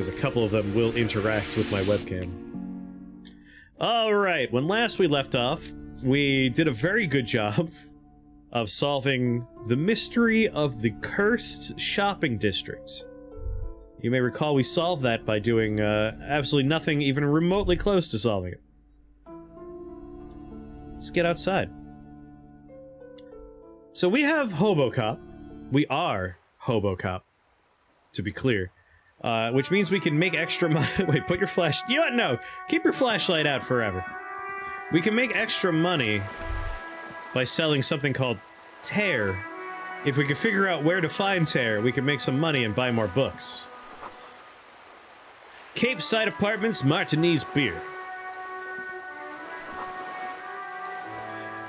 because a couple of them will interact with my webcam. Alright, when last we left off, we did a very good job of solving the mystery of the cursed shopping district. You may recall we solved that by doing absolutely nothing even remotely close to solving it. Let's get outside. So we have HoboCop. We are HoboCop, to be clear. Which means we can make extra money. Wait, put your flash... You know what? No. Keep your flashlight out forever. We can make extra money by selling something called Tear. If we can figure out where to find Tear, we can make some money and buy more books. Cape Side Apartments, Martinez Beer.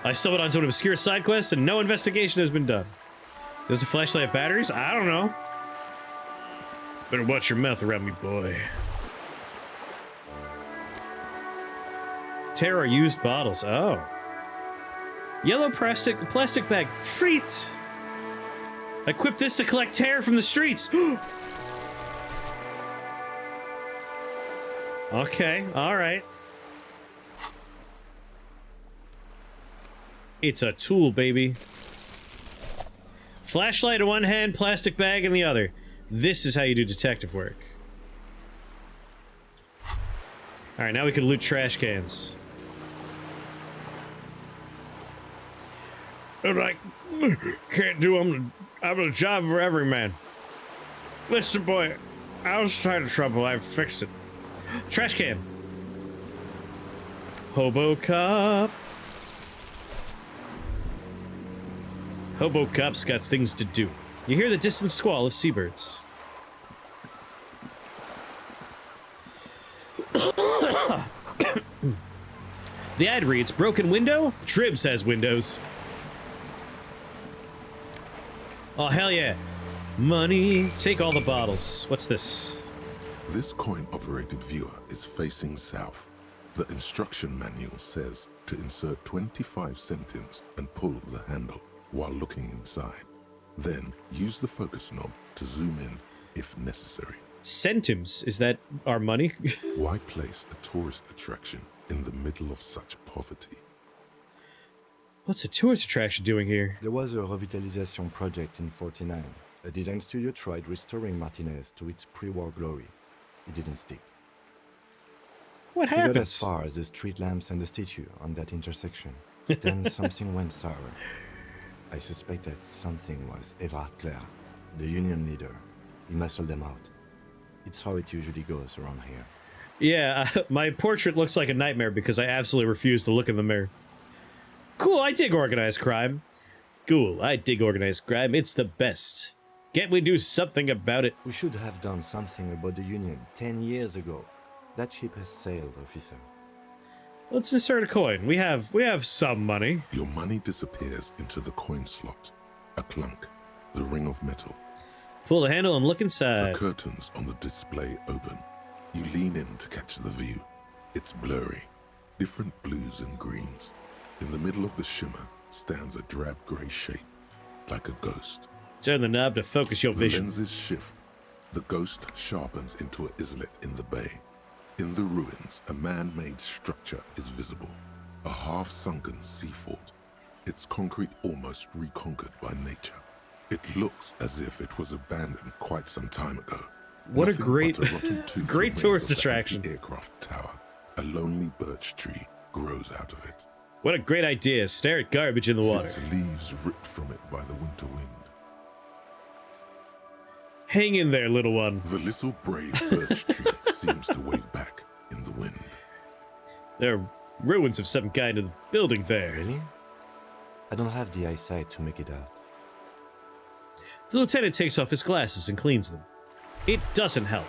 I stumbled onto an obscure side quest and no investigation has been done. Does the flashlight have batteries? I don't know. Better watch your mouth around me, boy. Tear our used bottles. Oh. Yellow plastic bag. Freet! Equip this to collect Tear from the streets. Okay, alright. It's a tool, baby. Flashlight in one hand, plastic bag in the other. This is how you do detective work. Alright, now we can loot trash cans. I can't do I'm a job for every man. Listen, boy, I was tired of trouble. I fixed it. Trash can. HoboCop. HoboCop's got things to do. You hear the distant squall of seabirds. The ad reads, broken window? Tribs has windows. Oh, hell yeah. Money. Take all the bottles. What's this? This coin-operated viewer is facing south. The instruction manual says to insert 25 centimes and pull the handle while looking inside. Then use the focus knob to zoom in if necessary. Centimes? Is that our money? Why place a tourist attraction in the middle of such poverty? What's a tourist attraction doing here? There was a revitalization project in '49. A design studio tried restoring Martinez to its pre-war glory. It didn't stick. What He got happened? as far as the street lamps and the statue on that intersection. Then something went sour. I suspect that something was Everard Clare, the union leader. He muscled them out. It's how it usually goes around here. Yeah, my portrait looks like a nightmare because I absolutely refuse to look in the mirror. Cool, I dig organized crime. Cool, I dig organized crime. It's the best. Can't we do something about it? We should have done something about the union 10 years ago. That ship has sailed, officer. Let's insert a coin. We have some money. Your money disappears into the coin slot. A clunk. The ring of metal. Pull the handle and look inside. The curtains on the display open. You lean in to catch the view. It's blurry. Different blues and greens. In the middle of the shimmer stands a drab grey shape, like a ghost. Turn the knob to focus your vision. The lenses shift. The ghost sharpens into an islet in the bay. In the ruins, a man-made structure is visible. A half-sunken sea fort. Its concrete almost reconquered by nature. It looks as if it was abandoned quite some time ago. What a Nothing great, but a rotten tooth great remains tourist of the attraction. empty aircraft tower. A lonely birch tree grows out of it. What a great idea. Stare at garbage in the water. Its leaves ripped from it by the winter wind. Hang in there, little one. The little brave birch tree seems to wave back in the wind. There are ruins of some kind in the building there. Really? I don't have the eyesight to make it out. The lieutenant takes off his glasses and cleans them. It doesn't help.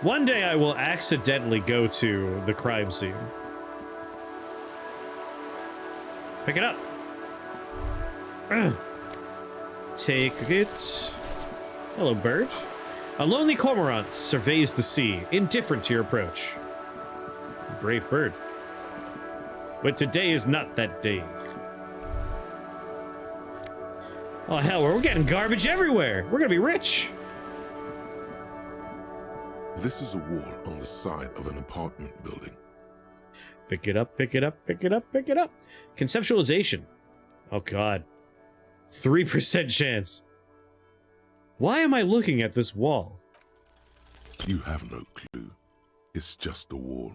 One day I will accidentally go to the crime scene. Pick it up. Take it. Hello, bird. A lonely cormorant surveys the sea, indifferent to your approach. Brave bird. But today is not that day. Oh, hell, we're getting garbage everywhere. We're gonna be rich. This is a wall on the side of an apartment building. Pick it up, pick it up, pick it up, pick it up. Conceptualization. Oh, God. 3% chance. Why am I looking at this wall? You have no clue. It's just a wall.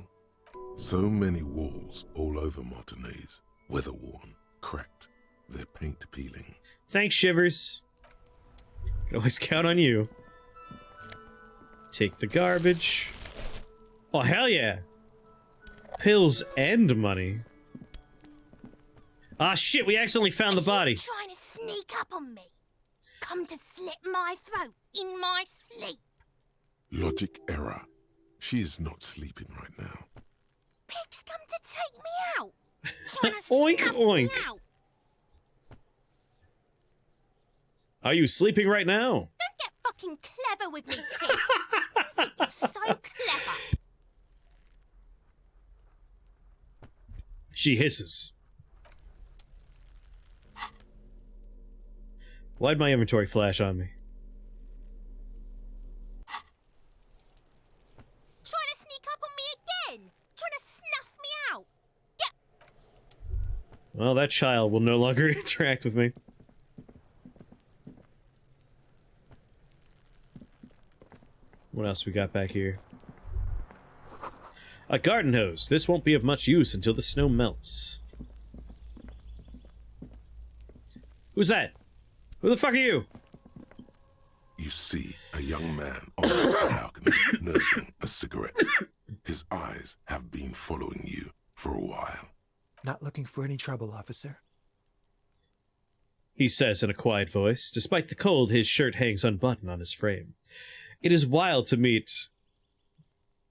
So many walls all over Martinez. Weather-worn, cracked, their paint peeling. Thanks, Shivers. Can always count on you. Take the garbage. Oh, hell yeah. Pills and money. Ah, shit, we accidentally found the body. Trying to sneak up on me. Come to slit my throat in my sleep. Logic error. She is not sleeping right now. Pigs come to take me out. Trying to Oink, snuff oink. me out. Are you sleeping right now? Don't get fucking clever with me, Pig. You're so clever. She hisses. Why'd my inventory flash on me? Trying to sneak up on me again. Trying to snuff me out. Get. Well, that child will no longer interact with me. What else we got back here? A garden hose. This won't be of much use until the snow melts. Who's that? Who the fuck are you? You see a young man on the balcony nursing a cigarette. His eyes have been following you for a while. Not looking for any trouble, officer. He says in a quiet voice. Despite the cold, his shirt hangs unbuttoned on his frame. It is wild to meet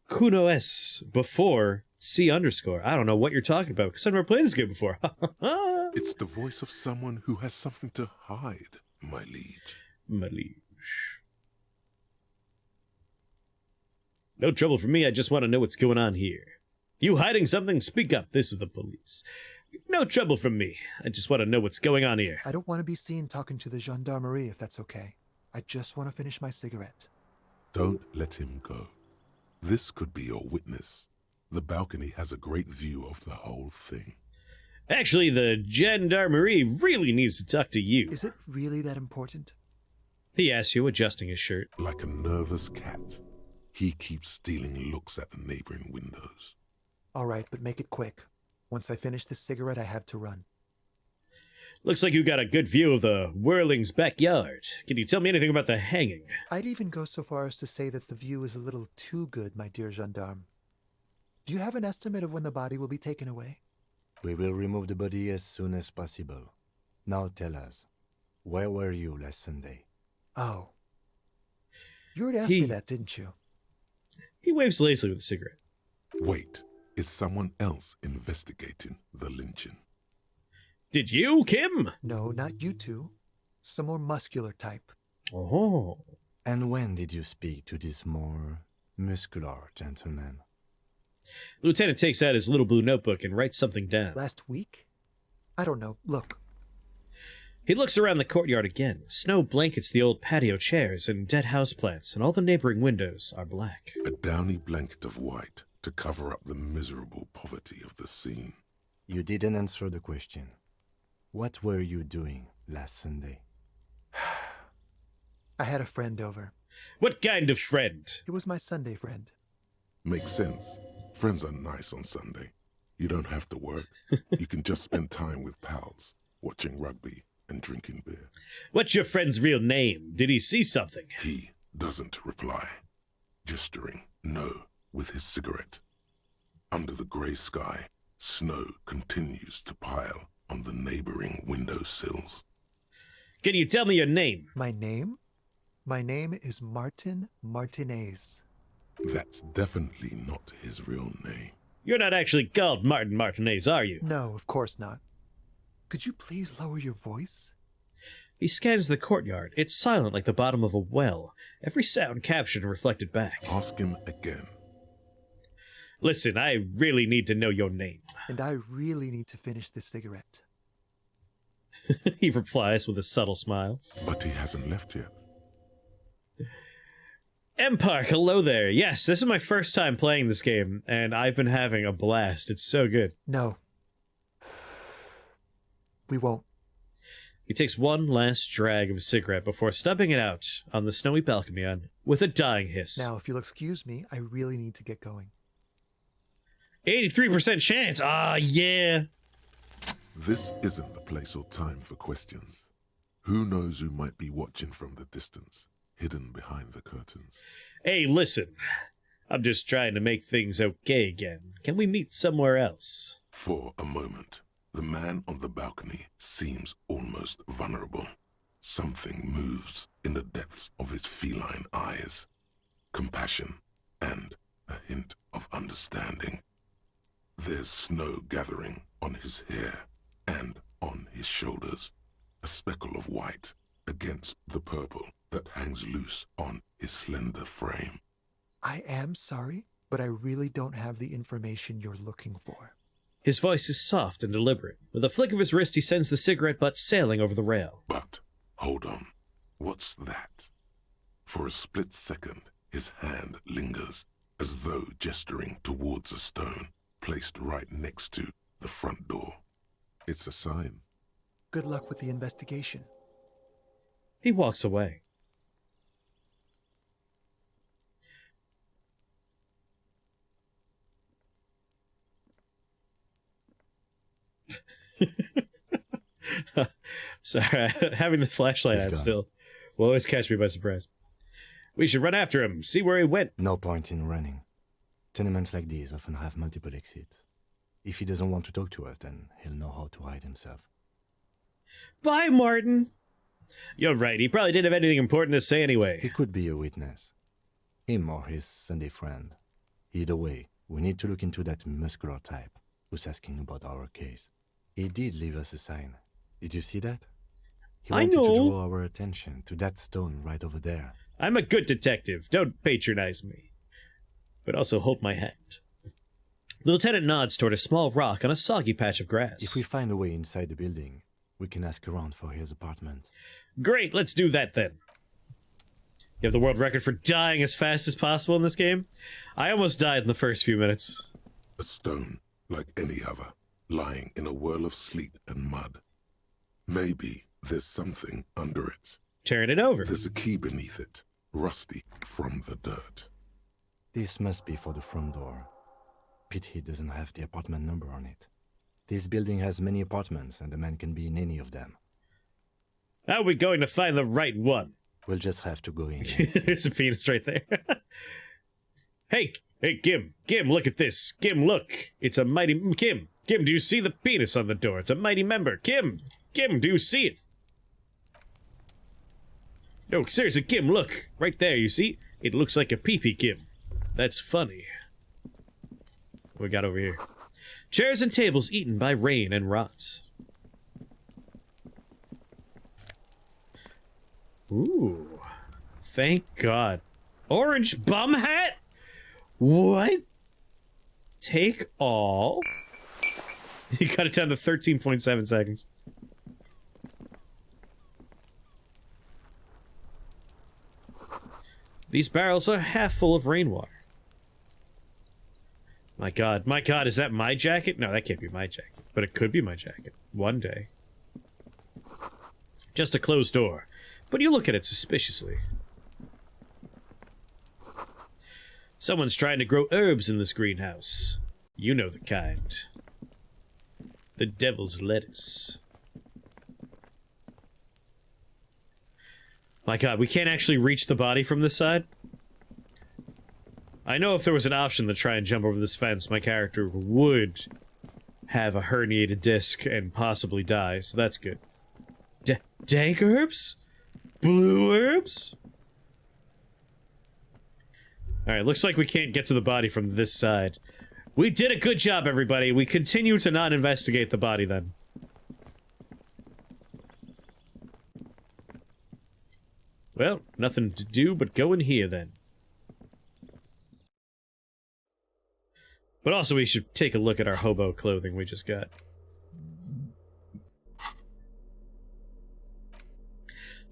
Kuno S before C underscore. I don't know what you're talking about because I've never played this game before. It's the voice of someone who has something to hide, my liege. My liege. No trouble for me, I just want to know what's going on here. You hiding something? Speak up, this is the police. No trouble from me, I just want to know what's going on here. I don't want to be seen talking to the gendarmerie if that's okay. I just want to finish my cigarette. Don't let him go. This could be your witness. The balcony has a great view of the whole thing. Actually, the gendarmerie really needs to talk to you. Is it really that important? He asks you, adjusting his shirt. Like a nervous cat, he keeps stealing looks at the neighboring windows. All right, but make it quick. Once I finish this cigarette, I have to run. Looks like you got a good view of the Whirling's backyard. Can you tell me anything about the hanging? I'd even go so far as to say that the view is a little too good, my dear gendarme. Do you have an estimate of when the body will be taken away? We will remove the body as soon as possible. Now tell us, where were you last Sunday? Oh. You already asked me that, didn't you? He waves lazily with a cigarette. Wait, is someone else investigating the lynching? Did you, Kim? No, not you two. Some more muscular type. Oh. And when did you speak to this more muscular gentleman? Lieutenant takes out his little blue notebook and writes something down. Last week? I don't know. Look. He looks around the courtyard again. Snow blankets the old patio chairs and dead houseplants, and all the neighboring windows are black. A downy blanket of white to cover up the miserable poverty of the scene. You didn't answer the question. What were you doing last Sunday? I had a friend over. What kind of friend? It was my Sunday friend. Makes sense. Friends are nice on Sunday. You don't have to work. You can just spend time with pals, watching rugby and drinking beer. What's your friend's real name? Did he see something? He doesn't reply, gesturing no with his cigarette. Under the grey sky, snow continues to pile on the neighboring windowsills. Can you tell me your name? My name? My name is Martin Martinez. That's definitely not his real name. You're not actually called Martin Martinez, are you? No, of course not. Could you please lower your voice? He scans the courtyard. It's silent like the bottom of a well. Every sound captured and reflected back. Ask him again. Listen, I really need to know your name. And I really need to finish this cigarette. He replies with a subtle smile. But he hasn't left yet. M-Park, hello there. Yes, this is my first time playing this game, and I've been having a blast. It's so good. No. We won't. He takes one last drag of a cigarette before stubbing it out on the snowy balcony with a dying hiss. Now, if you'll excuse me, I really need to get going. 83% chance. Ah, yeah. This isn't the place or time for questions. Who knows who might be watching from the distance, hidden behind the curtains? Hey, listen. I'm just trying to make things okay again. Can we meet somewhere else? For a moment, the man on the balcony seems almost vulnerable. Something moves in the depths of his feline eyes. Compassion and a hint of understanding. There's snow gathering on his hair and on his shoulders. A speckle of white against the purple that hangs loose on his slender frame. I am sorry, but I really don't have the information you're looking for. His voice is soft and deliberate. With a flick of his wrist, he sends the cigarette butt sailing over the rail. But, hold on. What's that? For a split second, his hand lingers, as though gesturing towards a stone placed right next to the front door. It's a sign. Good luck with the investigation. He walks away. Sorry, having the flashlight out still will always catch me by surprise. We should run after him, see where he went. No point in running. Tenements like these often have multiple exits. If he doesn't want to talk to us, then he'll know how to hide himself. Bye, Martin. You're right, he probably didn't have anything important to say anyway. He could be a witness. Him or his Sunday friend. Either way, we need to look into that muscular type who's asking about our case. He did leave us a sign. Did you see that? He I wanted know. to draw our attention to that stone right over there. I'm a good detective. Don't patronize me. But also hold my hand. The lieutenant nods toward a small rock on a soggy patch of grass. If we find a way inside the building, we can ask around for his apartment. Great, let's do that then. You have the world record for dying as fast as possible in this game? I almost died in the first few minutes. A stone, like any other, lying in a whirl of sleet and mud. Maybe there's something under it. Turn it over. There's a key beneath it, rusty from the dirt. This must be for the front door. Pity he doesn't have the apartment number on it. This building has many apartments, and the man can be in any of them. How are we going to find the right one? We'll just have to go in and see. There's a penis right there. Hey, Kim, look at this. Kim, look. It's a mighty... Kim, do you see the penis on the door? It's a mighty member. Kim, do you see it? No, seriously, Kim, look. Right there, you see? It looks like a pee-pee, Kim. That's funny. What we got over here? Chairs and tables eaten by rain and rot. Ooh. Thank God. Orange bum hat? What? Take all? You got it down to 13.7 seconds. These barrels are half full of rainwater. My God, is that my jacket? No, that can't be my jacket. But it could be my jacket. One day. Just a closed door. But you look at it suspiciously. Someone's trying to grow herbs in this greenhouse. You know the kind. The devil's lettuce. My God, we can't actually reach the body from this side? I know if there was an option to try and jump over this fence, my character would have a herniated disc and possibly die, so that's good. Dank herbs? Blue herbs? Alright, looks like we can't get to the body from this side. We did a good job, everybody. We continue to not investigate the body, then. Well, nothing to do but go in here, then. But also, we should take a look at our hobo clothing we just got.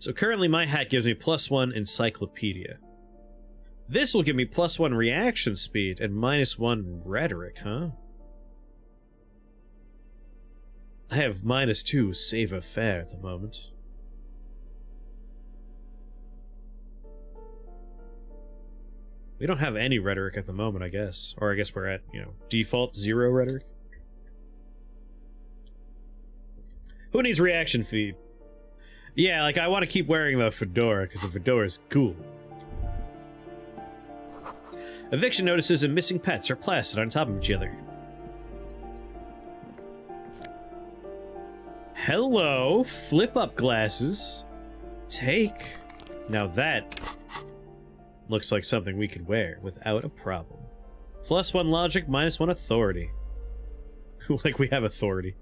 So currently my hat gives me +1 encyclopedia. This will give me +1 reaction speed and -1 rhetoric, huh? I have -2 savoir-faire at the moment. We don't have any rhetoric at the moment, I guess. Or I guess we're at, you know, default 0 rhetoric. Who needs reaction feed? Yeah, like, I want to keep wearing the fedora, because the fedora is cool. Eviction notices and missing pets are plastered on top of each other. Hello, flip-up glasses. Take. Now that looks like something we could wear without a problem. +1 logic, -1 authority. Like we have authority.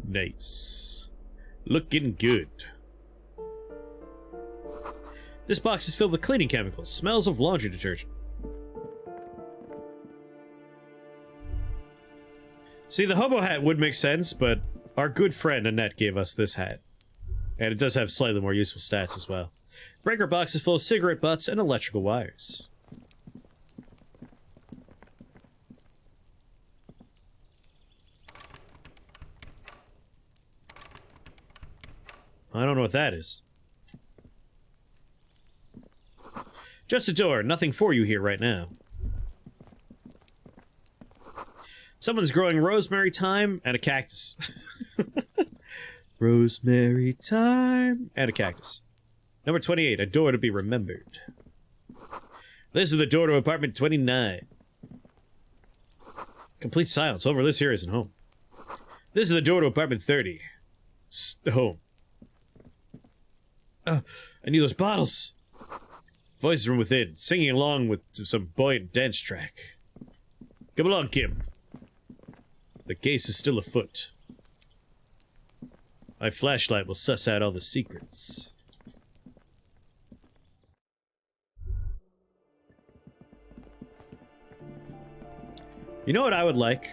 Nice. Looking good. This box is filled with cleaning chemicals. Smells of laundry detergent. See, the hobo hat would make sense, but our good friend Annette gave us this hat. And it does have slightly more useful stats as well. Breaker box is full of cigarette butts and electrical wires. I don't know what that is. Just a door, nothing for you here right now. Someone's growing rosemary thyme and a cactus. Rosemary thyme and a cactus. Number 28, a door to be remembered. This is the door to apartment 29. Complete silence. Over this here isn't home. This is the door to apartment 30. Home. I need those bottles. Voices from within, singing along with some buoyant dance track. Come along, Kim. The case is still afoot. My flashlight will suss out all the secrets. You know what I would like?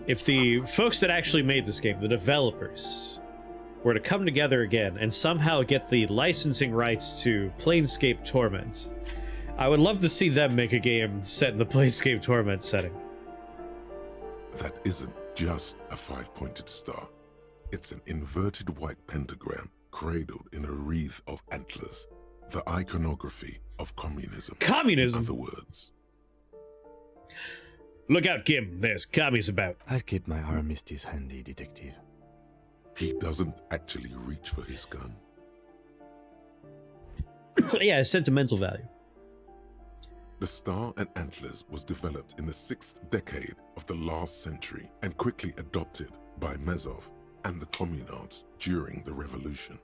If the folks that actually made this game, the developers, were to come together again and somehow get the licensing rights to Planescape Torment. I would love to see them make a game set in the Planescape Torment setting. That isn't just a 5-pointed star. It's an inverted white pentagram cradled in a wreath of antlers. The iconography of communism. Communism? In other words. Look out, Kim. There's commies about. I'll keep my armistice handy, detective. He doesn't actually reach for his gun. Yeah, sentimental value. The Star and Antlers was developed in the 6th decade of the last century and quickly adopted by Mezov and the Communards during the Revolution.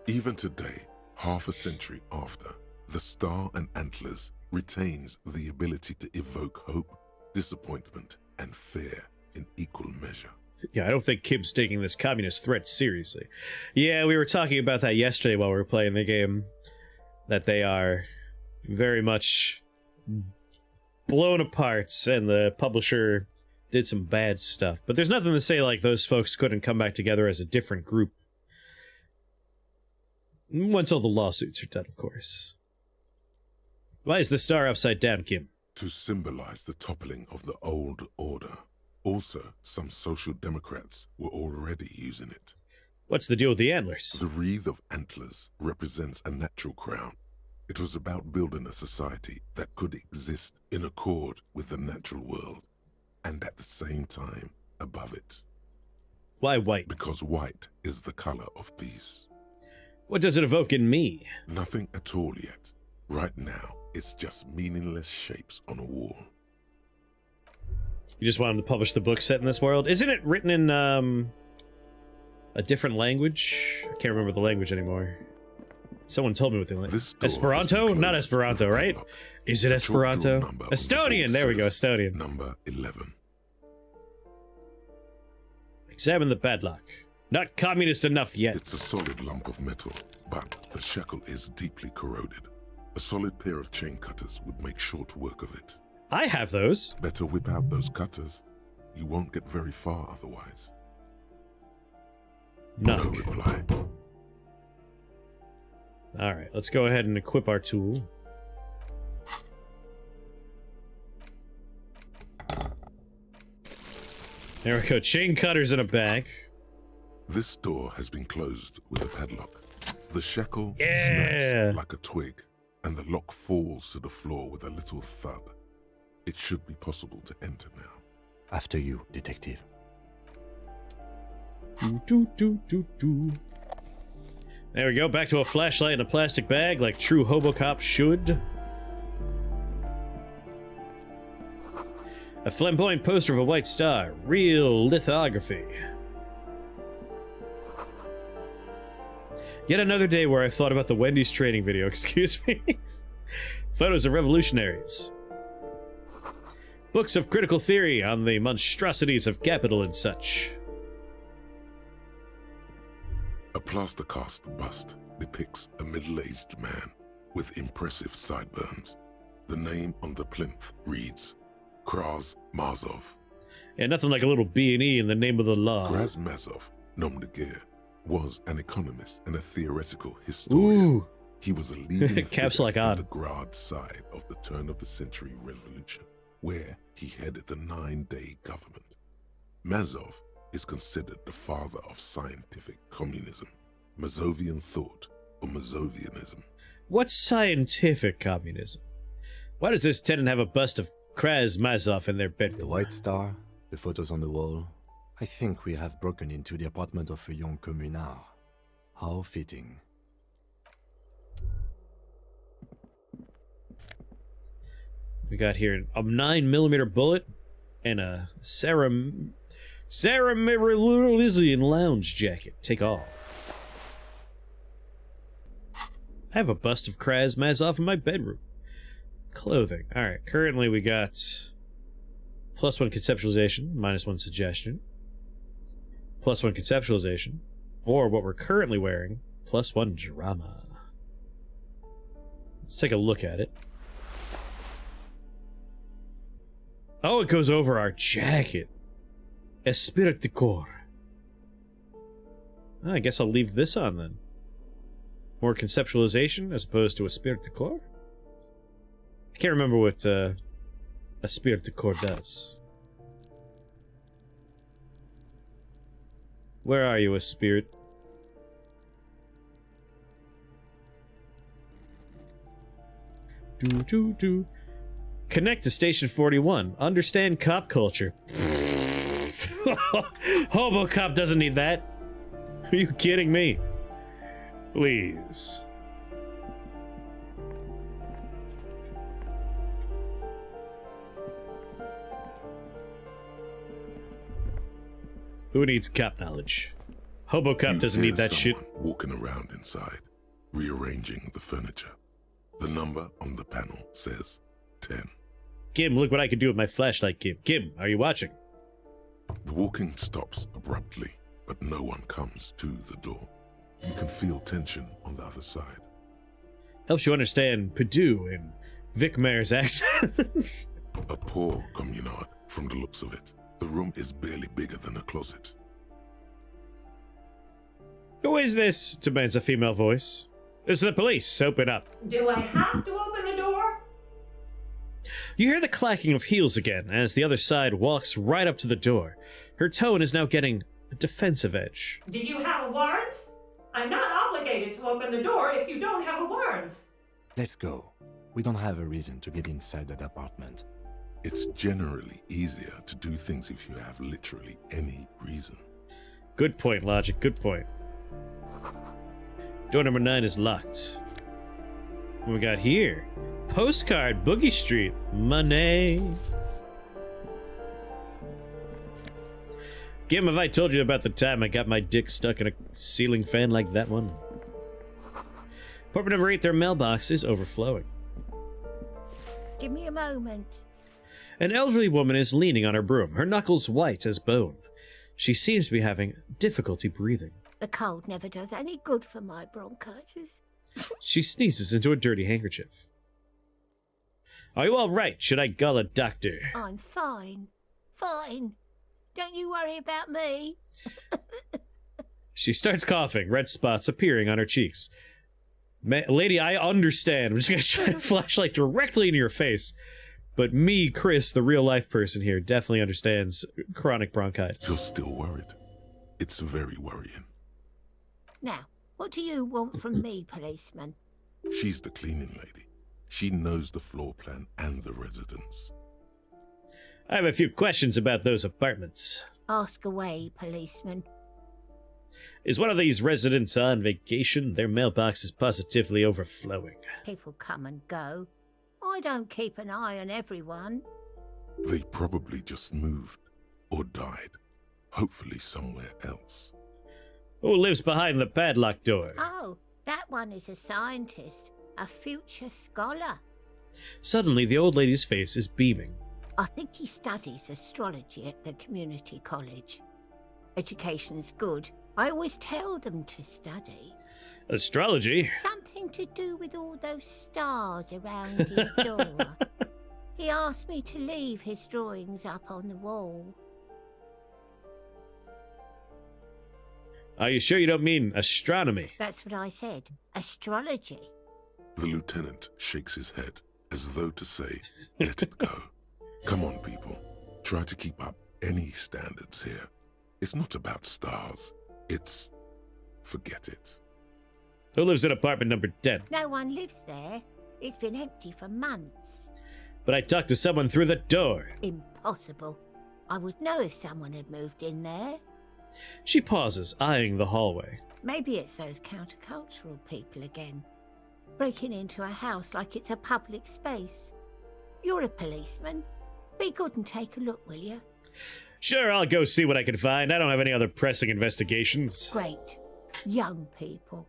Even today, half a century after, the Star and Antlers retains the ability to evoke hope, disappointment, and fear in equal measure. Yeah, I don't think Kim's taking this communist threat seriously. Yeah, we were talking about that yesterday while we were playing the game. That they are very much blown apart, and the publisher did some bad stuff. But there's nothing to say like those folks couldn't come back together as a different group. Once all the lawsuits are done, of course. Why is the star upside down, Kim? To symbolize the toppling of the old order. Also, some social democrats were already using it. What's the deal with the antlers? The wreath of antlers represents a natural crown. It was about building a society that could exist in accord with the natural world, and at the same time, above it. Why white? Because white is the color of peace. What does it evoke in me? Nothing at all yet. Right now, it's just meaningless shapes on a wall. You just want him to publish the book set in this world? Isn't it written in, a different language? I can't remember the language anymore. Someone told me what the language... Esperanto? Not Esperanto, right? Is it Esperanto? Estonian! There we go, Estonian. Number 11. Examine the padlock. Not communist enough yet. It's a solid lump of metal, but the shackle is deeply corroded. A solid pair of chain cutters would make short work of it. I have those. Better whip out those cutters. You won't get very far otherwise. No Knock. reply. Alright, let's go ahead and equip our tool. There we go. Chain cutters in a bag. This door has been closed with a padlock. The shackle Yeah. snaps like a twig, and the lock falls to the floor with a little thud. It should be possible to enter now. After you, detective. Do. There we go. Back to a flashlight in a plastic bag like true Hobocop should. A flamboyant poster of a white star. Real lithography. Yet another day where I've thought about the Wendy's training video, excuse me. Photos of revolutionaries. Books of critical theory on the monstrosities of capital and such. A plaster cast bust depicts a middle-aged man with impressive sideburns. The name on the plinth reads Kraz Mazov. Yeah, nothing like a little B&E in the name of the law. Kraz Mazov, nom de guerre, was an economist and a theoretical historian. Ooh. He was a leading Caps figure like in on. the Grad side of the turn-of-the-century revolution, where he headed the 9-day government. Mazov is considered the father of scientific communism, Mazovian thought, or Mazovianism. What's scientific communism? Why does this tenant have a bust of Kraz Mazov in their The bedroom? white star, the photos on the wall. I think we have broken into the apartment of a young communard. How fitting. We got here a 9mm bullet and a Elysium lounge jacket. Take all. I have a bust of Kraz Mazov in my bedroom. Clothing. Alright, currently we got +1 conceptualization, -1 suggestion. +1 conceptualization. Or what we're currently wearing, +1 drama. Let's take a look at it. Oh, it goes over our jacket. Esprit de corps. I guess I'll leave this on then. More conceptualization as opposed to esprit de corps? I can't remember what esprit de corps does. Where are you, Esprit? Do. Connect to Station 41. Understand cop culture. Hobocop doesn't need that. Are you kidding me? Please. Who needs cop knowledge? Hobocop You doesn't hear need that shit. someone walking around inside, rearranging the furniture. The number on the panel says 10. Kim, look what I can do with my flashlight, Kim. Kim, are you watching? The walking stops abruptly, but no one comes to the door. You can feel tension on the other side. Helps you understand Purdue and Vic Mayer's accents. A poor communard, from the looks of it. The room is barely bigger than a closet. Who is this? Demands a female voice. This is the police. Open up. Do I have to open the door? You hear the clacking of heels again as the other side walks right up to the door. Her tone is now getting a defensive edge. Do you have a warrant? I'm not obligated to open the door if you don't have a warrant. Let's go. We don't have a reason to get inside that apartment. It's generally easier to do things if you have literally any reason. Good point, Logic. Good point. Door number 9 is locked. What we got here? Postcard, Boogie Street. Money. Kim, have I told you about the time I got my dick stuck in a ceiling fan like that one? Apartment number 8, their mailbox is overflowing. Give me a moment. An elderly woman is leaning on her broom, her knuckles white as bone. She seems to be having difficulty breathing. The cold never does any good for my bronchitis. She sneezes into a dirty handkerchief. Are you all right? Should I call a doctor? I'm fine. Fine. Don't you worry about me. She starts coughing, red spots appearing on her cheeks. Lady, I understand. I'm just gonna shine a flashlight directly into your face. But me, Chris, the real-life person here, definitely understands chronic bronchitis. You're still worried. It's very worrying. Now, what do you want from me, policeman? She's the cleaning lady. She knows the floor plan and the residence. I have a few questions about those apartments. Ask away, policeman. Is one of these residents on vacation? Their mailbox is positively overflowing. People come and go. I don't keep an eye on everyone. They probably just moved or died. Hopefully somewhere else. Who lives behind the padlock door? Oh, that one is a scientist, a future scholar. Suddenly, the old lady's face is beaming. I think he studies astrology at the community college. Education's good. I always tell them to study. Astrology? Something to do with all those stars around his door. He asked me to leave his drawings up on the wall. Are you sure you don't mean astronomy? That's what I said. Astrology. The lieutenant shakes his head as though to say, let it go. Come on, people. Try to keep up any standards here. It's not about stars. It's... forget it. Who lives in apartment number 10? No one lives there. It's been empty for months. But I talked to someone through the door. Impossible. I would know if someone had moved in there. She pauses, eyeing the hallway. Maybe it's those countercultural people again. Breaking into a house like it's a public space. You're a policeman. Be good and take a look, will you? Sure, I'll go see what I can find. I don't have any other pressing investigations. Great. Young people.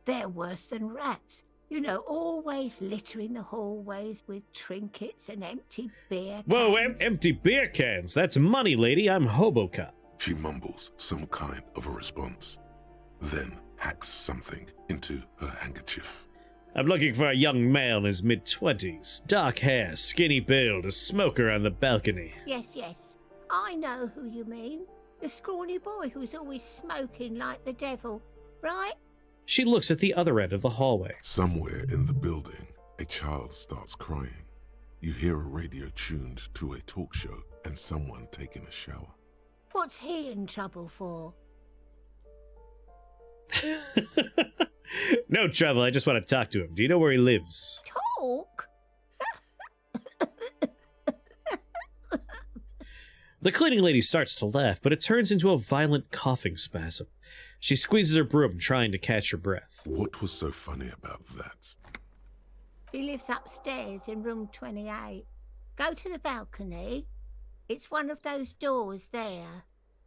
They're worse than rats. You know, always littering the hallways with trinkets and empty beer cans. Whoa, empty beer cans. That's money, lady. I'm Hobocop. She mumbles some kind of a response, then hacks something into her handkerchief. I'm looking for a young male in his mid-20s. Dark hair, skinny build, a smoker on the balcony. Yes. I know who you mean. The scrawny boy who's always smoking like the devil, right? She looks at the other end of the hallway. Somewhere in the building, a child starts crying. You hear a radio tuned to a talk show and someone taking a shower. What's he in trouble for? No trouble, I just want to talk to him. Do you know where he lives? Talk? The cleaning lady starts to laugh, but it turns into a violent coughing spasm. She squeezes her broom, trying to catch her breath. What was so funny about that? He lives upstairs in room 28. Go to the balcony. It's one of those doors there.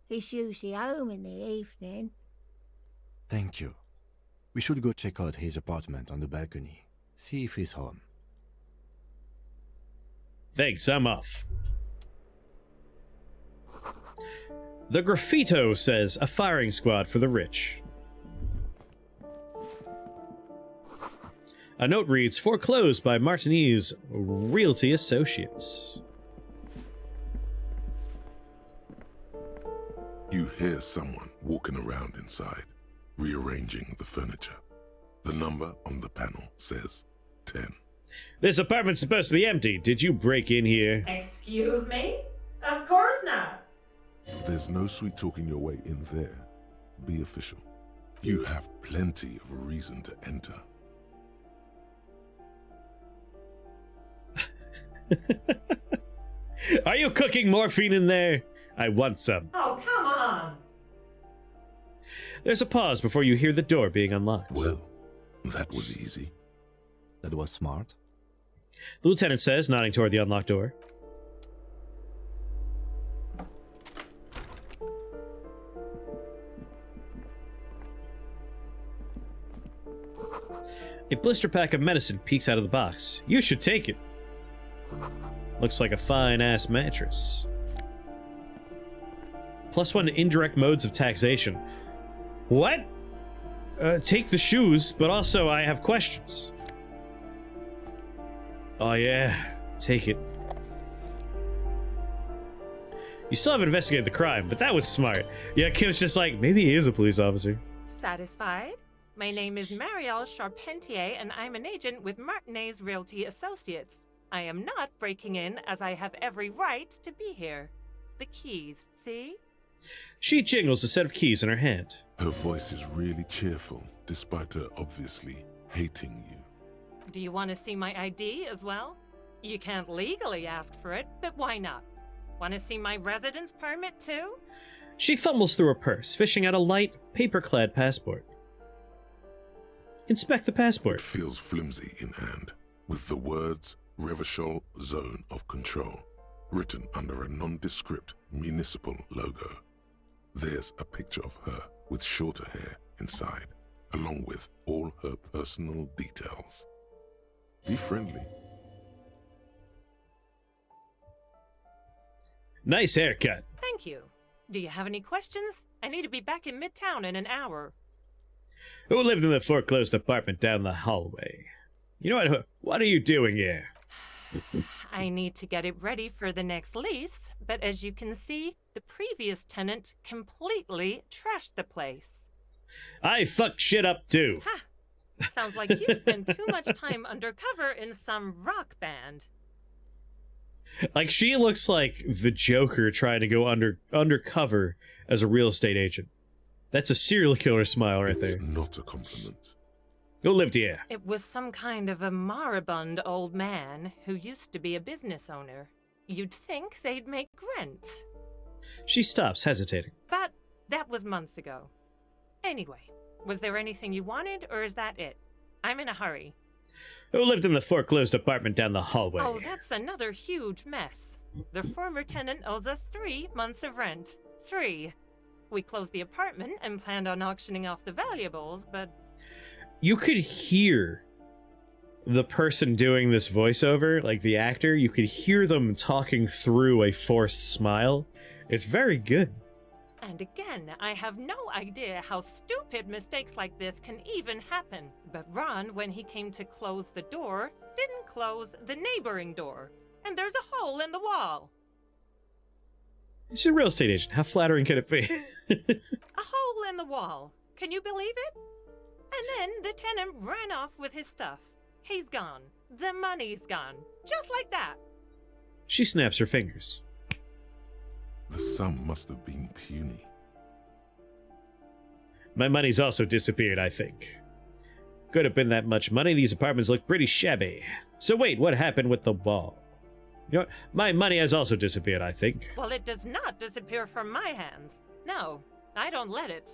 He's usually home in the evening. Thank you. We should go check out his apartment on the balcony. See if he's home. Thanks, I'm off. The graffito says a firing squad for the rich. A note reads, foreclosed by Martinez Realty Associates. You hear someone walking around inside, rearranging the furniture. The number on the panel says 10. This apartment's supposed to be empty. Did you break in here? Excuse me? Of course not. There's no sweet talking your way in there. Be official. You have plenty of reason to enter. Are you cooking morphine in there? I want some. Oh, come on. There's a pause before you hear the door being unlocked. Well, that was easy. That was smart. The lieutenant says, nodding toward the unlocked door. A blister pack of medicine peeks out of the box. You should take it. Looks like a fine-ass mattress. +1 indirect modes of taxation. What? Take the shoes, but also I have questions. Oh yeah, take it. You still haven't investigated the crime, but that was smart. Yeah, Kim's just like, maybe he is a police officer. Satisfied? My name is Marielle Charpentier, and I'm an agent with Martinez Realty Associates. I am not breaking in, as I have every right to be here. The keys, see? She jingles a set of keys in her hand. Her voice is really cheerful, despite her obviously hating you. Do you want to see my ID as well? You can't legally ask for it, but why not? Want to see my residence permit too? She fumbles through her purse, fishing out a light, paper-clad passport. Inspect the passport. It feels flimsy in hand, with the words Revachol Zone of Control written under a nondescript municipal logo. There's a picture of her with shorter hair inside, along with all her personal details. Be friendly. Nice haircut. Thank you. Do you have any questions? I need to be back in Midtown in an hour. Who lived in the foreclosed apartment down the hallway? You know what are you doing here? I need to get it ready for the next lease, but as you can see, the previous tenant completely trashed the place. I fucked shit up too. Ha! Sounds like you spend too much time undercover in some rock band. Like, she looks like the Joker trying to go undercover as a real estate agent. That's a serial killer smile right It's there. not a compliment. Who lived here? It was some kind of a moribund old man who used to be a business owner. You'd think they'd make rent. She stops, hesitating. But that was months ago. Anyway, was there anything you wanted, or is that it? I'm in a hurry. Who lived in the foreclosed apartment down the hallway? Oh, that's another huge mess. The former tenant owes us 3 months of rent. 3. We closed the apartment and planned on auctioning off the valuables, but... You could hear the person doing this voiceover, like the actor, you could hear them talking through a forced smile. It's very good. And again, I have no idea how stupid mistakes like this can even happen. But Ron, when he came to close the door, didn't close the neighboring door. And there's a hole in the wall. She's a real estate agent. How flattering can it be? A hole in the wall. Can you believe it? And then the tenant ran off with his stuff. He's gone. The money's gone. Just like that. She snaps her fingers. The sum must have been puny. My money's also disappeared, I think. Could have been that much money. These apartments look pretty shabby. So wait, what happened with the wall? You know what? My money has also disappeared, I think. Well, it does not disappear from my hands. No, I don't let it.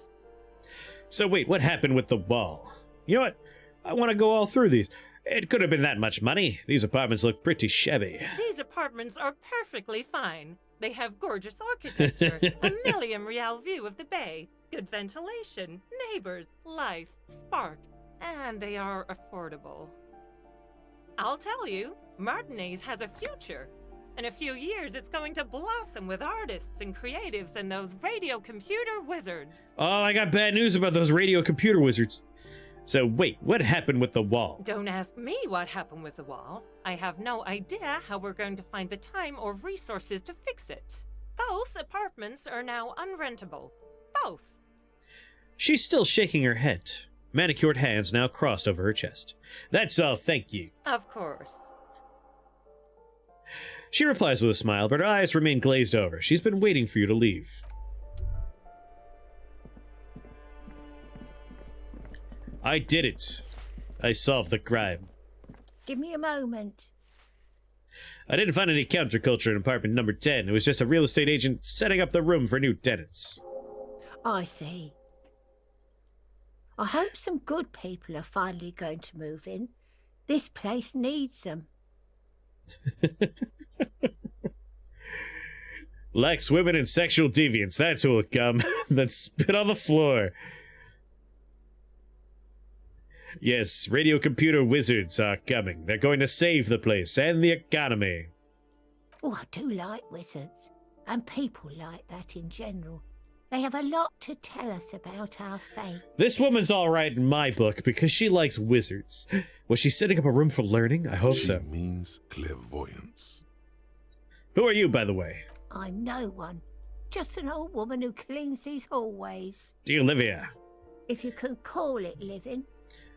So wait, what happened with the wall? You know what? I want to go all through these. It could have been that much money. These apartments look pretty shabby. These apartments are perfectly fine. They have gorgeous architecture, a million-real view of the bay, good ventilation, neighbors, life, spark, and they are affordable. I'll tell you, Martinez has a future. In a few years, it's going to blossom with artists and creatives and those radio computer wizards. Oh, I got bad news about those radio computer wizards. So wait, what happened with the wall? Don't ask me what happened with the wall. I have no idea how we're going to find the time or resources to fix it. Both apartments are now unrentable. Both. She's still shaking her head. Manicured hands now crossed over her chest. That's all, thank you. Of course. She replies with a smile, but her eyes remain glazed over. She's been waiting for you to leave. I did it. I solved the crime. Give me a moment. I didn't find any counterculture in apartment number 10. It was just a real estate agent setting up the room for new tenants. I see. I hope some good people are finally going to move in. This place needs them. Lacks women and sexual deviants. That's who will come. Then spit on the floor. Yes, radio computer wizards are coming. They're going to save the place and the economy. Oh, I do like wizards. And people like that in general. They have a lot to tell us about our fate. This woman's alright in my book because she likes wizards. Was she setting up a room for learning? I hope so. She means clairvoyance. Who are you, by the way? I'm no one. just an old woman who cleans these hallways. Dear Olivia. If you can call it living.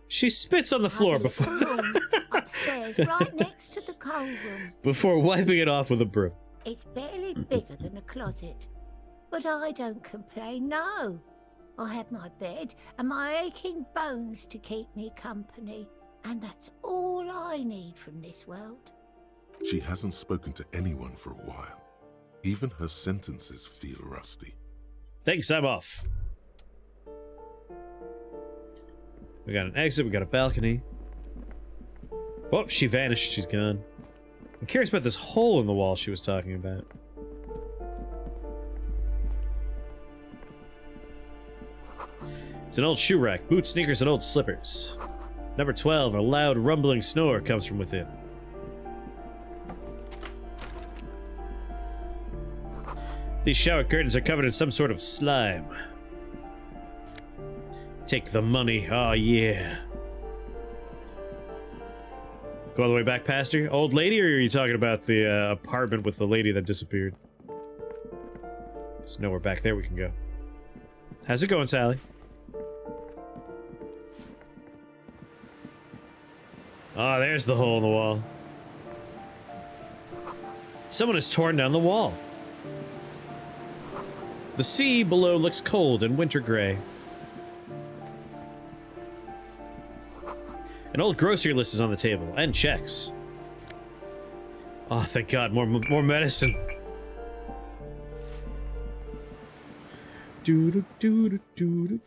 She spits on the floor I've a before little room upstairs, right next to the coal room. before wiping it off with a broom. It's barely bigger than a closet. But I don't complain, no. I have my bed and my aching bones to keep me company. And that's all I need from this world. She hasn't spoken to anyone for a while. Even her sentences feel rusty. Thanks, I'm off. We got an exit, we got a balcony. Oh, she vanished, she's gone. I'm curious about this hole in the wall she was talking about. It's an old shoe rack, boots, sneakers, and old slippers. Number 12, a loud rumbling snore comes from within. These shower curtains are covered in some sort of slime. Take the money, oh yeah. Go all the way back past her? Old lady, or are you talking about the apartment with the lady that disappeared? There's nowhere back there we can go. How's it going, Sally? Ah, there's the hole in the wall. Someone has torn down the wall. The sea below looks cold and winter gray. An old grocery list is on the table, and checks. Oh, thank God, more medicine. Doo-doo-doo-doo-doo-doo.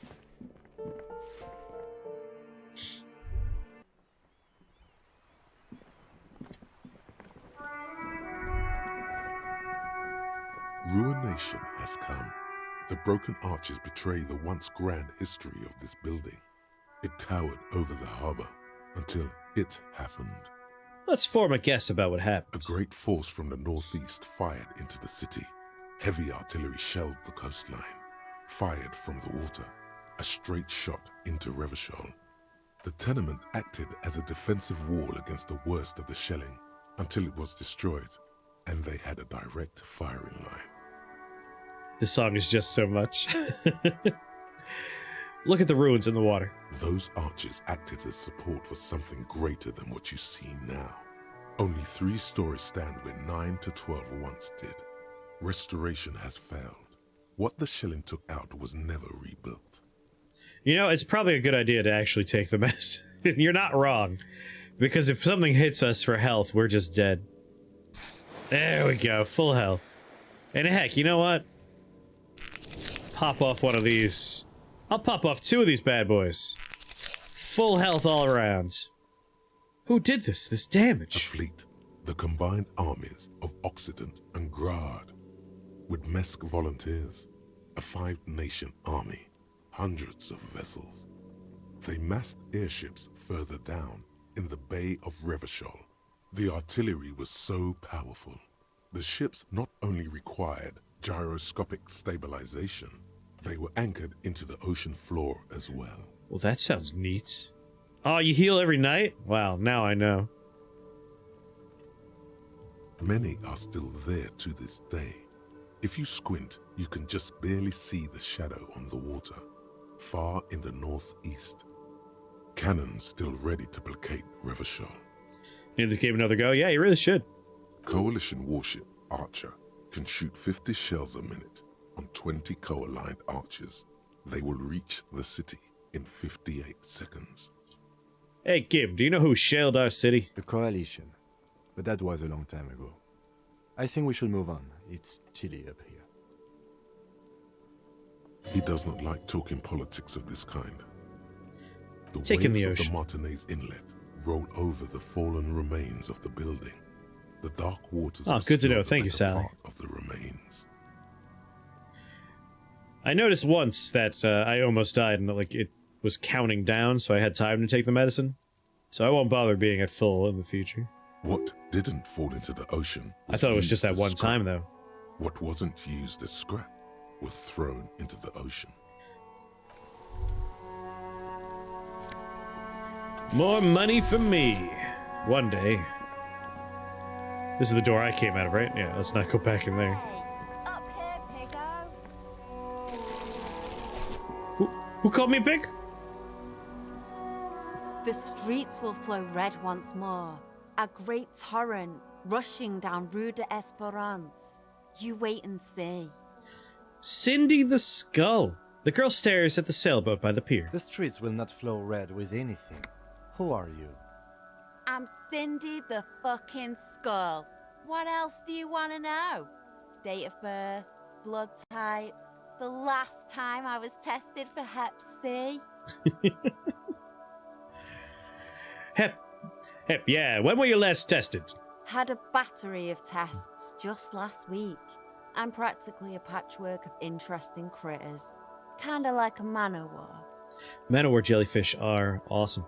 Ruination has come. The broken arches betray the once grand history of this building. It towered over the harbor until it happened. Let's form a guess about what A happened. great force from the northeast fired into the city. Heavy artillery shelled the coastline. Fired from the water. A straight shot into Revachol. The tenement acted as a defensive wall against the worst of the shelling until it was destroyed, and they had a direct firing line. This song is just so much. Look at the ruins in the water. Those arches acted as support for something greater than what you see now. Only 3 stories stand where 9 to 12 once did. Restoration has failed. What the shelling took out was never rebuilt. You know, it's probably a good idea to actually take the mess. You're not wrong. Because if something hits us for health, we're just dead. There we go, full health. And heck, you know what? Pop off one of these. I'll pop off 2 of these bad boys. Full health all around. Who did this A damage? fleet, the combined armies of Occident and Grad, with Mesk volunteers, a 5-nation army, hundreds of vessels. They massed airships further down in the Bay of Revachol. The artillery was so powerful. The ships not only required gyroscopic stabilization, they were anchored into the ocean floor as well. Well, that sounds neat. Oh, you heal every night? Wow, now I know. Many are still there to this day. If you squint, you can just barely see the shadow on the water, far in the northeast. Cannons still ready to placate Revachol. Need this game another go? Yeah, you really should. Coalition warship Archer can shoot 50 shells a minute on 20 co-aligned archers. They will reach the city in 58 seconds. Hey, Gib, do you know who shelled our city? The coalition. But that was a long time ago. I think we should move on. It's chilly up here. He does not like talking politics of this kind. The Take in waves the of ocean. the Martinez Inlet roll over the fallen remains of the building. The dark waters Oh, good to know. obscure the Thank you, better Sally. part of the remains. I noticed once that I almost died and like it was counting down, so I had time to take the medicine. So I won't bother being at full in the future. What didn't fall into the ocean I thought it was used just that as one scrap. time, though. What wasn't used as scrap was thrown into the ocean. More money for me. One day. This is the door I came out of, right? Yeah, let's not go back in there. Up here, Piggo. Who called me a pig? The streets will flow red once more. A great torrent rushing down Rue de Esperance. You wait and see. Cindy the Skull. The girl stares at the sailboat by the pier. The streets will not flow red with anything. Who are you? I'm Cindy the fucking Skull. What else do you want to know? Date of birth, blood type, the last time I was tested for Hep C. Hep, yeah. When were you last tested? Had a battery of tests just last week. I'm practically a patchwork of interesting critters. Kinda like a man-o'-war. Man-o'-war jellyfish are awesome.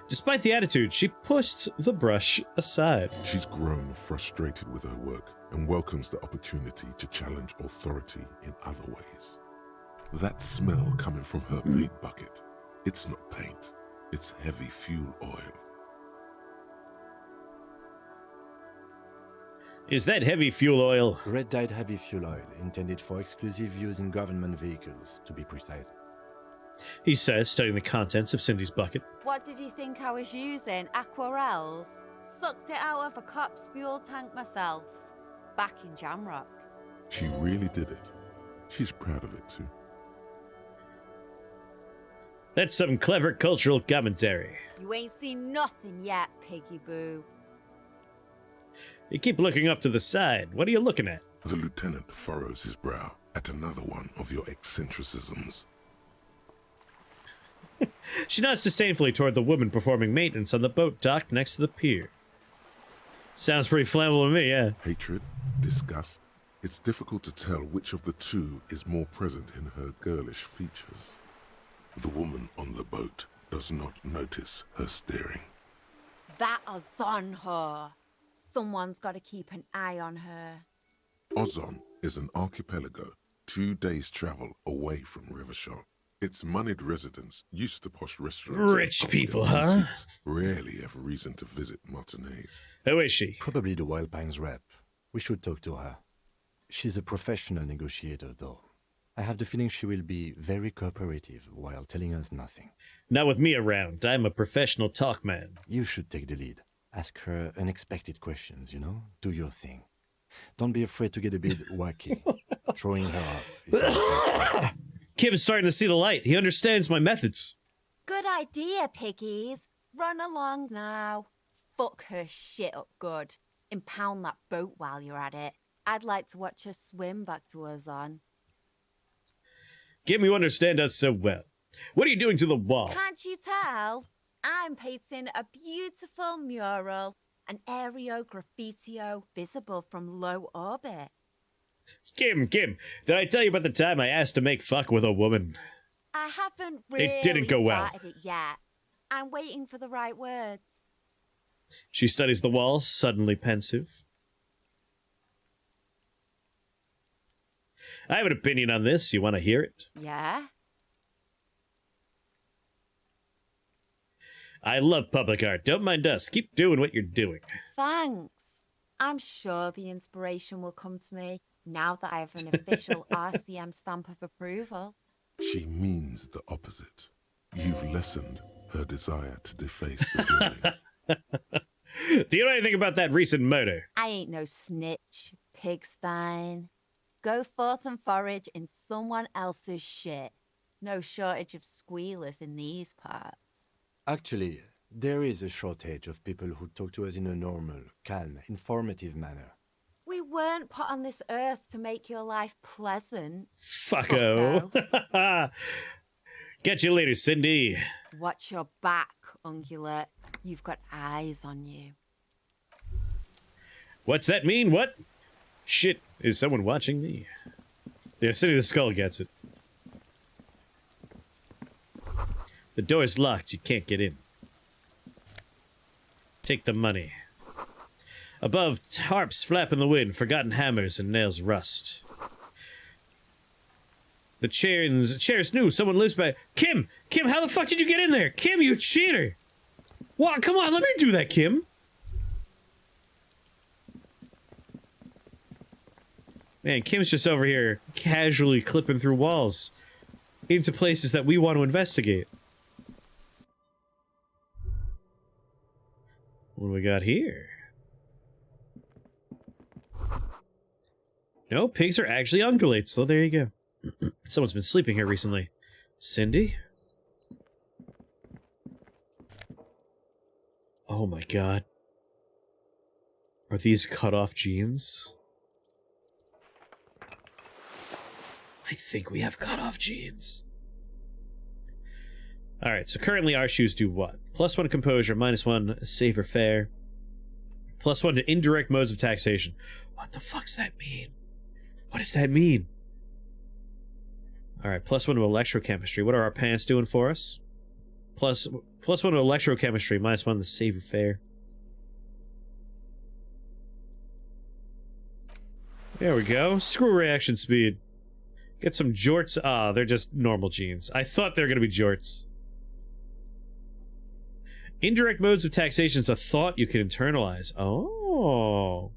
Despite the attitude, she pushed the brush aside. She's grown frustrated with her work and welcomes the opportunity to challenge authority in other ways. That smell coming from her paint bucket, it's not paint, it's heavy fuel oil. Is that heavy fuel oil? Red-dyed heavy fuel oil, intended for exclusive use in government vehicles, to be precise. He says, studying the contents of Cindy's bucket. What did you think I was using? Aquarels? Sucked it out of a cop's fuel tank myself. Back in Jamrock. She really did it. She's proud of it too. That's some clever cultural commentary. You ain't seen nothing yet, Piggy Boo. You keep looking off to the side. What are you looking at? The lieutenant furrows his brow at another one of your eccentricisms. She nods disdainfully toward the woman performing maintenance on the boat docked next to the pier. Sounds pretty flammable to me, yeah. Hatred, disgust. It's difficult to tell which of the two is more present in her girlish features. The woman on the boat does not notice her staring. That is on her. Someone's got to keep an eye on her. Ozon is an archipelago 2 days' travel away from Rivershaw. Its moneyed residents, used to posh restaurants, Rich and people, upscale huh? boutiques, rarely have reason to visit Martinez. Who is she? Probably the Wild Pines rep. We should talk to her. She's a professional negotiator, though. I have the feeling she will be very cooperative while telling us nothing. Not with me around. I'm a professional talk man. You should take the lead. Ask her unexpected questions, you know? Do your thing. Don't be afraid to get a bit wacky. Throwing her off is always Kim is starting to see the light. He understands my methods. Good idea, piggies. Run along now. Fuck her shit up good. Impound that boat while you're at it. I'd like to watch her swim back to Ozon. Kim, you understand us so well. What are you doing to the wall? Can't you tell? I'm painting a beautiful mural, an aereo graffitio visible from low orbit. Kim, did I tell you about the time I asked to make fuck with a woman? I haven't really It didn't go well. started it yet. I'm waiting for the right words. She studies the wall, suddenly pensive. I have an opinion on this. You want to hear it? Yeah? I love public art. Don't mind us. Keep doing what you're doing. Thanks. I'm sure the inspiration will come to me now that I have an official RCM stamp of approval. She means the opposite. You've lessened her desire to deface the building. Do you know anything about that recent murder? I ain't no snitch, pigstein. Go forth and forage in someone else's shit. No shortage of squealers in these parts. Actually, there is a shortage of people who talk to us in a normal, calm, informative manner. We weren't put on this earth to make your life pleasant. Fucko. Catch you later, Cindy. Watch your back, ungulate. You've got eyes on you. What's that mean? What? Shit, is someone watching me? Yeah, Cindy the Skull gets it. The door's locked, you can't get in. Take the money. Above, harps flap in the wind, forgotten hammers and nails rust. The chair's new, someone lives by... Kim, how the fuck did you get in there? Kim, you cheater! What? Come on, let me do that, Kim. Man, Kim's just over here casually clipping through walls. into places that we want to investigate. What do we got here? No, pigs are actually ungulates, so there you go. Someone's been sleeping here recently. Cindy? Oh my god. Are these cut-off jeans? I think we have cut-off jeans. Alright, so currently our shoes do what? +1 composure, -1 safer fare. +1 to indirect modes of taxation. What the fuck's that mean? What does that mean? Alright, +1 to electrochemistry. What are our pants doing for us? +1 to electrochemistry, -1 to safer fare. There we go. Screw reaction speed. Get some jorts. Ah, they're just normal jeans. I thought they were going to be jorts. Indirect modes of taxation is a thought you can internalize. Oh.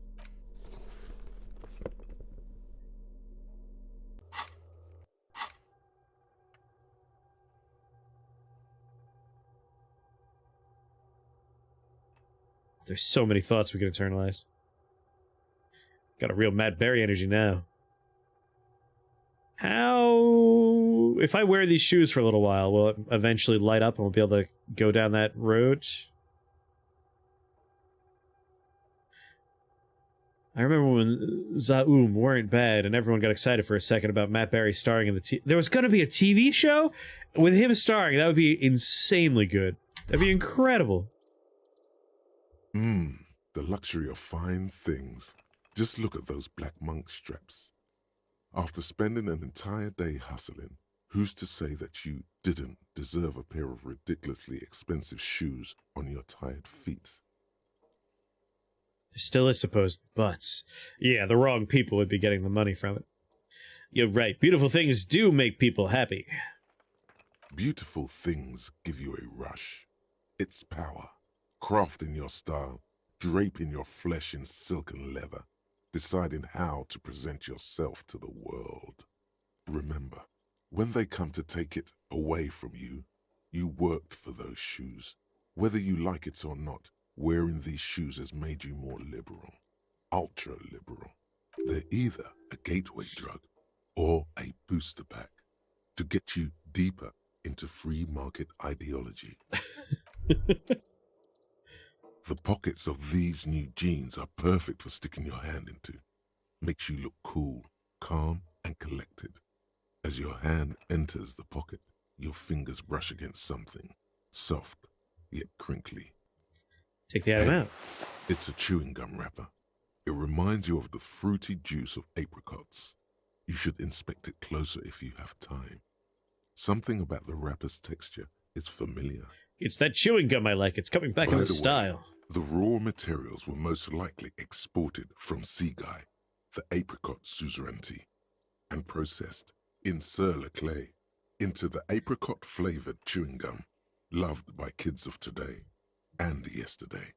There's so many thoughts we can internalize. Got a real Matt Berry energy now. How... If I wear these shoes for a little while, will it eventually light up and we'll be able to go down that road? I remember when Zaum weren't bad and everyone got excited for a second about Matt Berry starring in the There was going to be a TV show with him starring. That would be insanely good. That'd be incredible. The luxury of fine things. Just look at those black monk straps. After spending an entire day hustling, who's to say that you didn't deserve a pair of ridiculously expensive shoes on your tired feet? There still is supposed butts. Yeah, the wrong people would be getting the money from it. You're right. Beautiful things do make people happy. Beautiful things give you a rush. It's power. Crafting your style, draping your flesh in silk and leather, deciding how to present yourself to the world. Remember, when they come to take it away from you, you worked for those shoes. Whether you like it or not, wearing these shoes has made you more liberal, ultra-liberal. They're either a gateway drug or a booster pack to get you deeper into free market ideology. The pockets of these new jeans are perfect for sticking your hand into. Makes you look cool, calm, and collected. As your hand enters the pocket, your fingers brush against something, soft, yet crinkly. Take the item out. It's a chewing gum wrapper. It reminds you of the fruity juice of apricots. You should inspect it closer if you have time. Something about the wrapper's texture is familiar. It's that chewing gum I like. It's coming back in style. The raw materials were most likely exported from Seaguy, the apricot suzerainty, and processed in Sur-le-Clay into the apricot-flavored chewing gum, loved by kids of today and yesterday.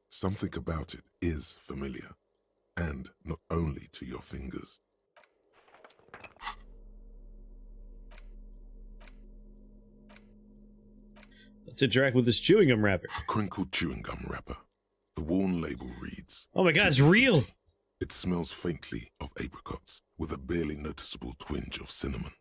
Something about it is familiar, and not only to your fingers. Let's interact with this chewing gum wrapper. Crinkled chewing gum wrapper. The worn label reads... Oh my god, it's real! It smells faintly of apricots, with a barely noticeable twinge of cinnamon.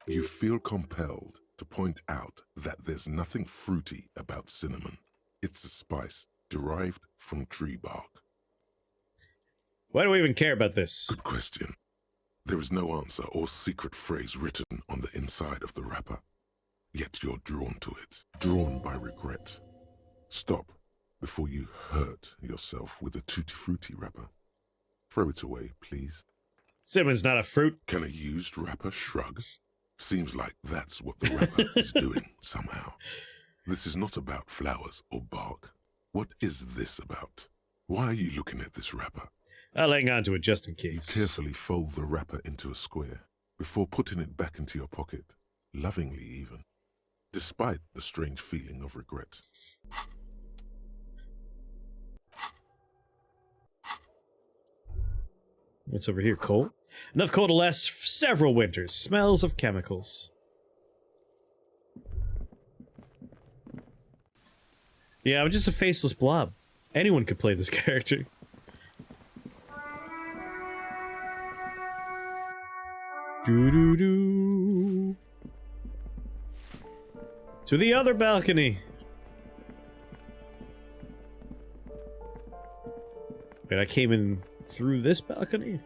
You feel compelled to point out that there's nothing fruity about cinnamon. It's a spice derived from tree bark. Why do we even care about this? Good question. There is no answer or secret phrase written on the inside of the wrapper. Yet you're drawn to it, drawn by regret. Stop before you hurt yourself with a Tutti Frutti wrapper. Throw it away, please. Cinnamon's not a fruit. Can a used wrapper shrug? Seems like that's what the wrapper is doing, somehow. This is not about flowers or bark. What is this about? Why are you looking at this wrapper? I'll hang on to it just in You case. carefully fold the wrapper into a square before putting it back into your pocket, lovingly even, despite the strange feeling of regret. What's over here, Cole? Enough coal to last several winters. Smells of chemicals. Yeah, I'm just a faceless blob. Anyone could play this character. Doo-doo-doo. To the other balcony. Wait, I came in through this balcony?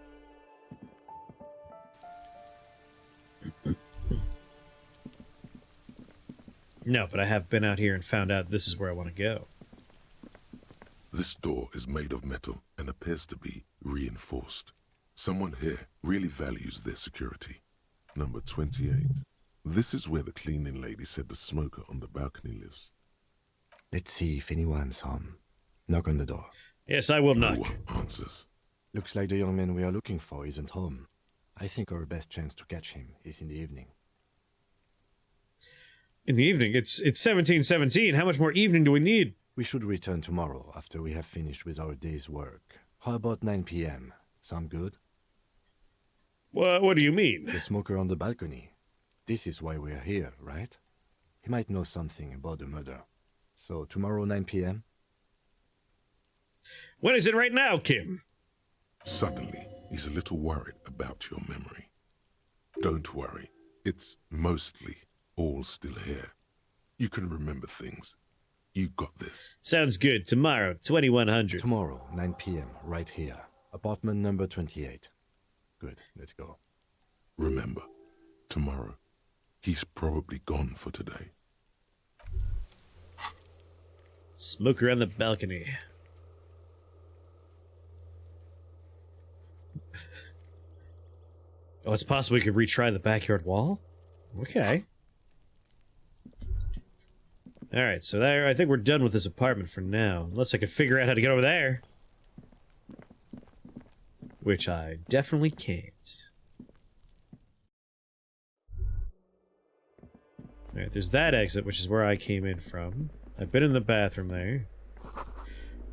No, but I have been out here and found out this is where I want to go. This door is made of metal and appears to be reinforced. Someone here really values their security. Number 28. This is where the cleaning lady said the smoker on the balcony lives. Let's see if anyone's home. Knock on the door. Yes, I will No knock. one answers. Looks like the young man we are looking for isn't home. I think our best chance to catch him is in the evening. In the evening? It's 1717. How much more evening do we need? We should return tomorrow after we have finished with our day's work. How about 9 p.m.? Sound good? What do you mean? The smoker on the balcony. This is why we are here, right? He might know something about the murder. So tomorrow 9 p.m.? When is it right now, Kim? Suddenly, he's a little worried about your memory. Don't worry. It's mostly all still here. You can remember things. You got this. Sounds good. Tomorrow, 2100. Tomorrow, 9 p.m., right here. Apartment number 28. Good, let's go. Remember, tomorrow, he's probably gone for today. Smoker on the balcony. Oh, it's possible we could retry the backyard wall? Okay. Alright, so there, I think we're done with this apartment for now. Unless I could figure out how to get over there. Which I definitely can't. Alright, there's that exit, which is where I came in from. I've been in the bathroom there.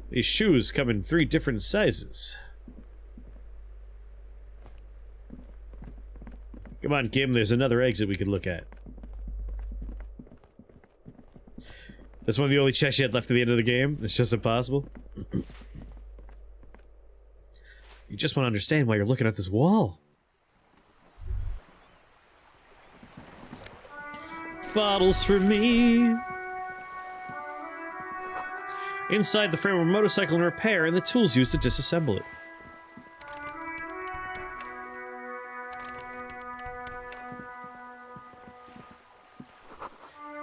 These shoes come in 3 different sizes. Come on, Kim, there's another exit we could look at. That's one of the only checks you had left at the end of the game. It's just impossible. You just want to understand why you're looking at this wall. Bottles for me. Inside the frame of a motorcycle in repair and the tools used to disassemble it.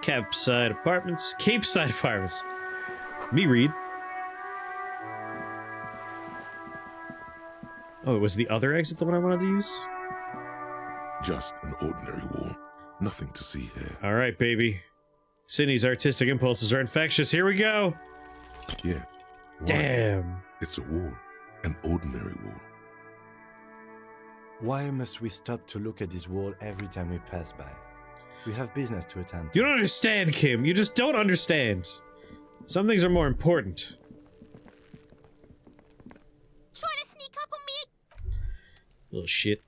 Capeside apartments. Capeside apartments. Me read. Oh, it was the other exit the one I wanted to use? Just an ordinary wall. Nothing to see here. Alright, baby. Sydney's artistic impulses are infectious. Here we go! Yeah. Why? Damn. It's a wall. An ordinary wall. Why must we stop to look at this wall every time we pass by? We have business to attend to. You don't understand, Kim. You just don't understand. Some things are more important. Trying to sneak up on me? Little shit.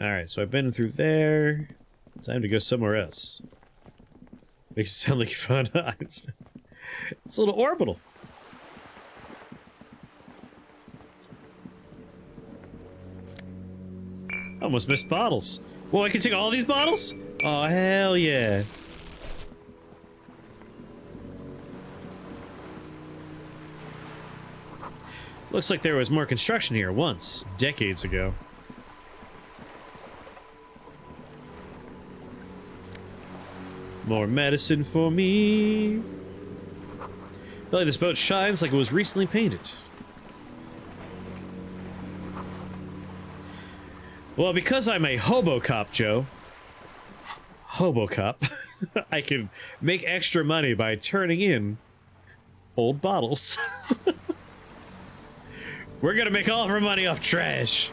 Alright, so I've been through there. Time to go somewhere else. Makes it sound like you found it's a little orbital. Almost missed bottles. Whoa, I can take all these bottles? Oh, hell yeah. Looks like there was more construction here once, decades ago. More medicine for me. Billy, this boat shines like it was recently painted. Well, because I'm a hobo cop, Joe. Hobo cop. I can make extra money by turning in old bottles. We're gonna make all of our money off trash.